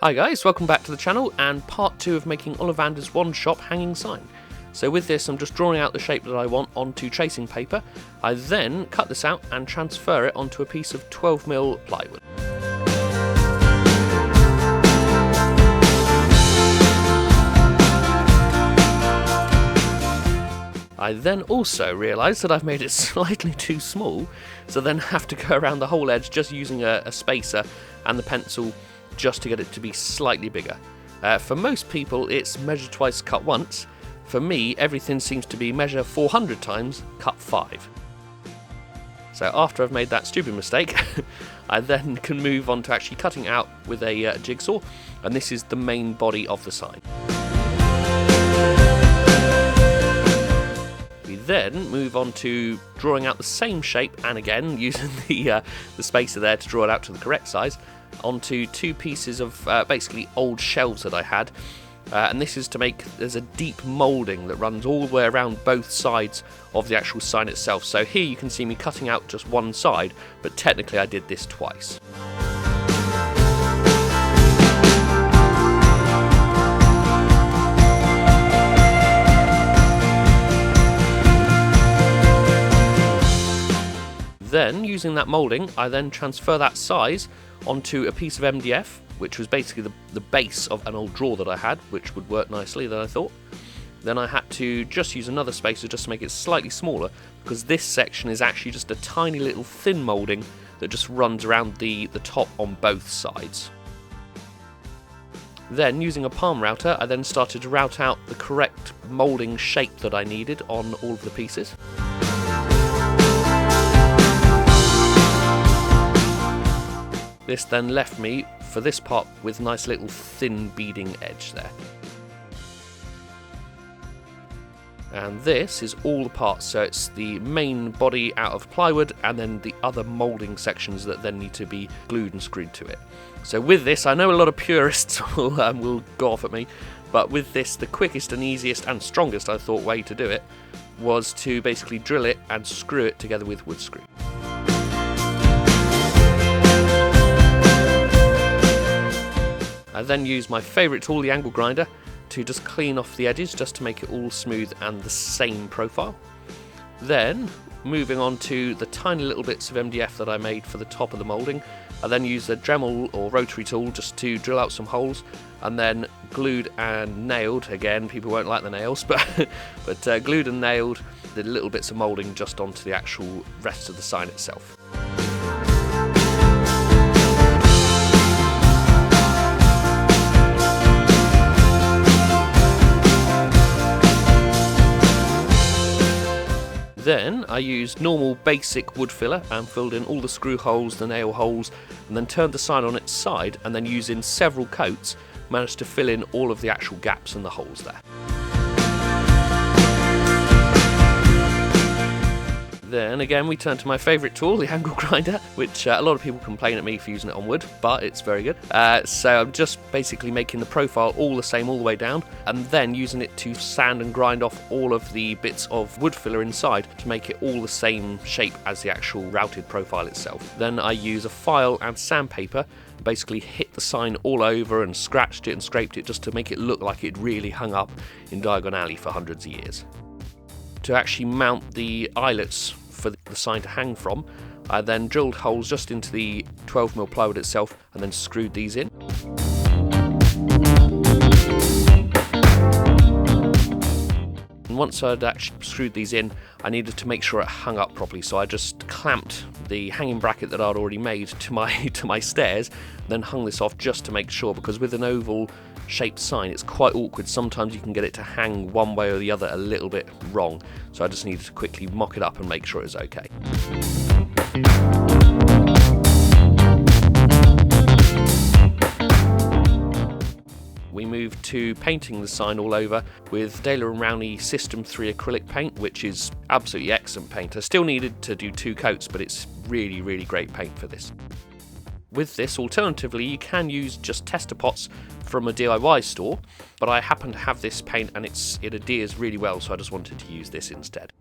Hi guys, welcome back to the channel and part 2 of making Ollivanders one shop hanging sign. So with this I'm just drawing out the shape that I want onto tracing paper. I then cut this out and transfer it onto a piece of 12mm plywood. I then also realised that I've made it slightly too small, so then have to go around the whole edge just using a spacer and the pencil just to get it to be slightly bigger. For most people it's measure twice, cut once. For me, everything seems to be measure 400 times, cut 5. So after I've made that stupid mistake, I then can move on to actually cutting out with a jigsaw, and this is the main body of the sign. We then move on to drawing out the same shape, and again using the spacer there to draw it out to the correct size, onto two pieces of basically old shelves that I had, and this is to make, there's a deep moulding that runs all the way around both sides of the actual sign itself. So here you can see me cutting out just one side, but technically I did this twice. Then, using that moulding, I then transfer that size onto a piece of MDF, which was basically the base of an old drawer that I had, which would work nicely, that I thought. Then I had to just use another spacer just to make it slightly smaller, because this section is actually just a tiny little thin moulding that just runs around the top on both sides. Then, using a palm router, I then started to route out the correct moulding shape that I needed on all of the pieces. This then left me, for this part, with a nice little thin beading edge there. And this is all the parts, so it's the main body out of plywood and then the other moulding sections that then need to be glued and screwed to it. So with this, I know a lot of purists will go off at me, but with this, the quickest and easiest and strongest, I thought, way to do it was to basically drill it and screw it together with wood screw. I then use my favourite tool, the angle grinder, to just clean off the edges just to make it all smooth and the same profile. Then, moving on to the tiny little bits of MDF that I made for the top of the moulding, I then used a Dremel or rotary tool just to drill out some holes, and then glued and nailed, again people won't like the nails, but glued and nailed the little bits of moulding just onto the actual rest of the sign itself. Then I used normal basic wood filler and filled in all the screw holes, the nail holes, and then turned the sign on its side, and then using several coats managed to fill in all of the actual gaps and the holes there. Then again we turn to my favourite tool, the angle grinder, which a lot of people complain at me for using it on wood, but it's very good. So I'm just basically making the profile all the same all the way down, and then using it to sand and grind off all of the bits of wood filler inside to make it all the same shape as the actual routed profile itself. Then I use a file and sandpaper, basically hit the sign all over and scratched it and scraped it just to make it look like it really hung up in Diagon Alley for hundreds of years. To actually mount the eyelets for the sign to hang from, I then drilled holes just into the 12mm plywood itself and then screwed these in. And once I'd actually screwed these in, I needed to make sure it hung up properly, so I just clamped the hanging bracket that I'd already made to my stairs, then hung this off just to make sure, because with an oval shaped sign it's quite awkward. Sometimes you can get it to hang one way or the other a little bit wrong, so I just needed to quickly mock it up and make sure it was okay. We moved to painting the sign all over with Daler & Rowney System 3 acrylic paint, which is absolutely excellent paint. I still needed to do 2 coats, but it's really, really great paint for this. With this, alternatively, you can use just tester pots from a DIY store, but I happen to have this paint and it adheres really well, so I just wanted to use this instead.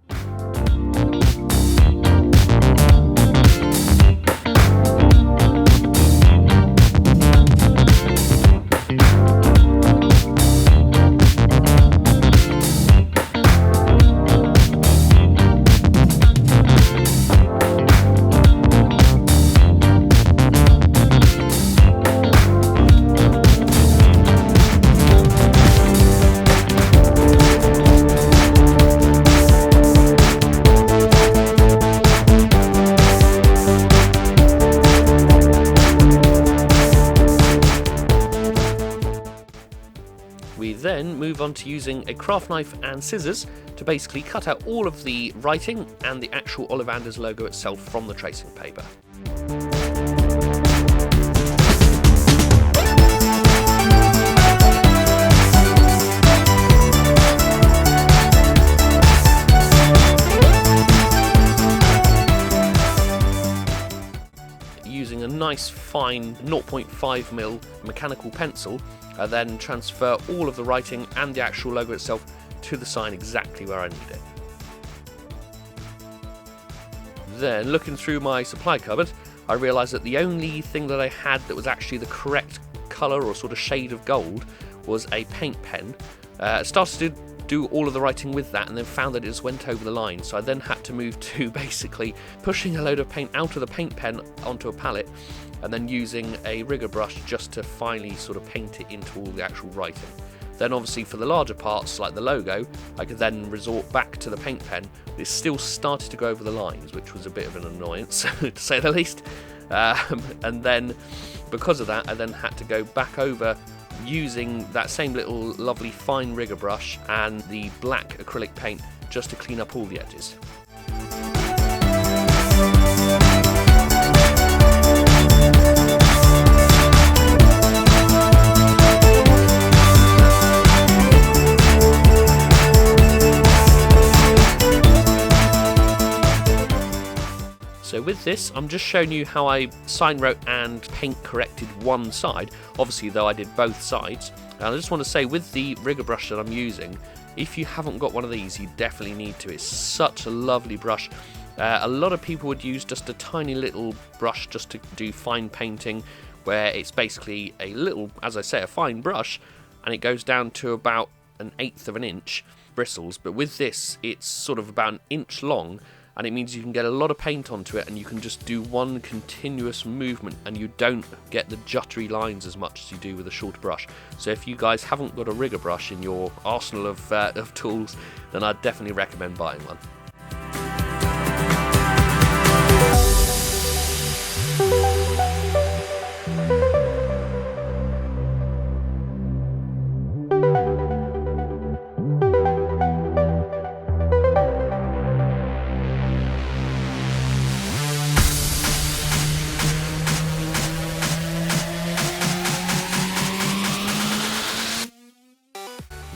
move on to using a craft knife and scissors to basically cut out all of the writing and the actual Ollivanders logo itself from the tracing paper. Using a nice fine 0.5mm mechanical pencil, I then transfer all of the writing and the actual logo itself to the sign exactly where I need it. Then, looking through my supply cupboard, I realised that the only thing that I had that was actually the correct colour or sort of shade of gold was a paint pen. Started to do all of the writing with that and then found that it just went over the line, so I then had to move to basically pushing a load of paint out of the paint pen onto a palette and then using a rigger brush just to finally sort of paint it into all the actual writing. Then obviously for the larger parts like the logo, I could then resort back to the paint pen, but it still started to go over the lines, which was a bit of an annoyance to say the least. And then because of that, I then had to go back over using that same little lovely fine rigger brush and the black acrylic paint just to clean up all the edges. So with this, I'm just showing you how I sign wrote and paint corrected one side, obviously though I did both sides. And I just want to say with the rigger brush that I'm using, if you haven't got one of these, you definitely need to. It's such a lovely brush. A lot of people would use just a tiny little brush just to do fine painting, where it's basically a little, as I say, a fine brush, and it goes down to about 1/8 of an inch bristles. But with this, it's sort of about 1 inch long, and it means you can get a lot of paint onto it and you can just do one continuous movement and you don't get the juttery lines as much as you do with a shorter brush. So if you guys haven't got a rigger brush in your arsenal of tools, then I'd definitely recommend buying one.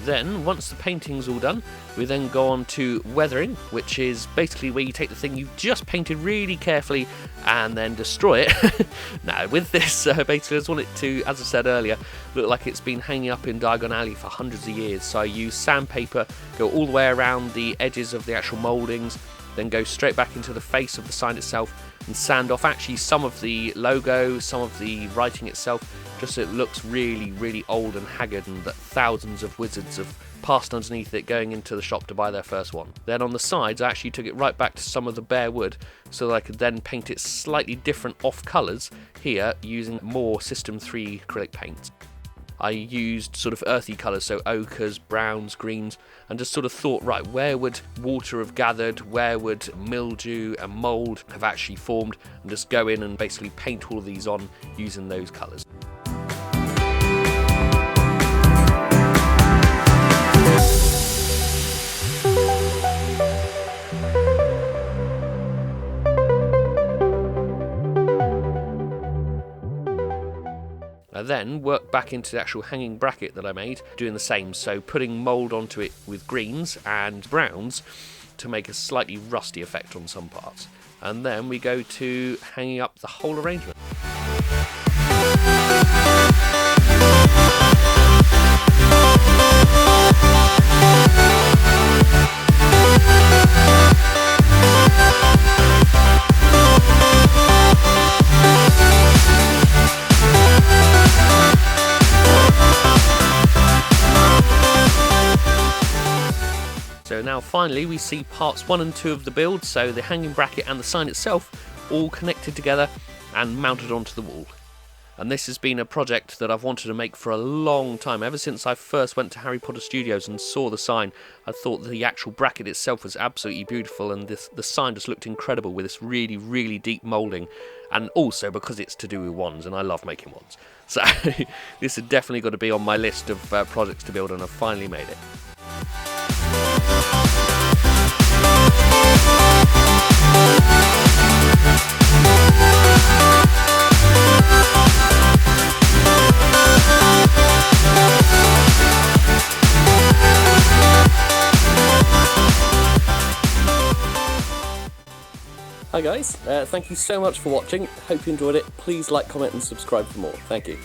Then, once the painting's all done, we then go on to weathering, which is basically where you take the thing you've just painted really carefully and then destroy it. Now, with this, basically I just want it to, as I said earlier, look like it's been hanging up in Diagon Alley for hundreds of years. So I use sandpaper, go all the way around the edges of the actual mouldings, then go straight back into the face of the sign itself and sand off actually some of the logo, some of the writing itself, just so it looks really, really old and haggard and that thousands of wizards have passed underneath it going into the shop to buy their first one. Then on the sides I actually took it right back to some of the bare wood so that I could then paint it slightly different off colours here using more System 3 acrylic paint. I used sort of earthy colours, so ochres, browns, greens, and just sort of thought, right, where would water have gathered, where would mildew and mould have actually formed, and just go in and basically paint all of these on using those colours. I then worked back into the actual hanging bracket that I made, doing the same, so putting mould onto it with greens and browns to make a slightly rusty effect on some parts. And then we go to hanging up the whole arrangement. So now finally we see parts 1 and 2 of the build, so the hanging bracket and the sign itself all connected together and mounted onto the wall. And this has been a project that I've wanted to make for a long time. Ever since I first went to Harry Potter Studios and saw the sign, I thought the actual bracket itself was absolutely beautiful, and the sign just looked incredible with this really, really deep moulding, and also because it's to do with wands, and I love making wands. So this has definitely got to be on my list of projects to build, and I've finally made it. Hi guys, thank you so much for watching. Hope you enjoyed it. Please like, comment and subscribe for more. Thank you.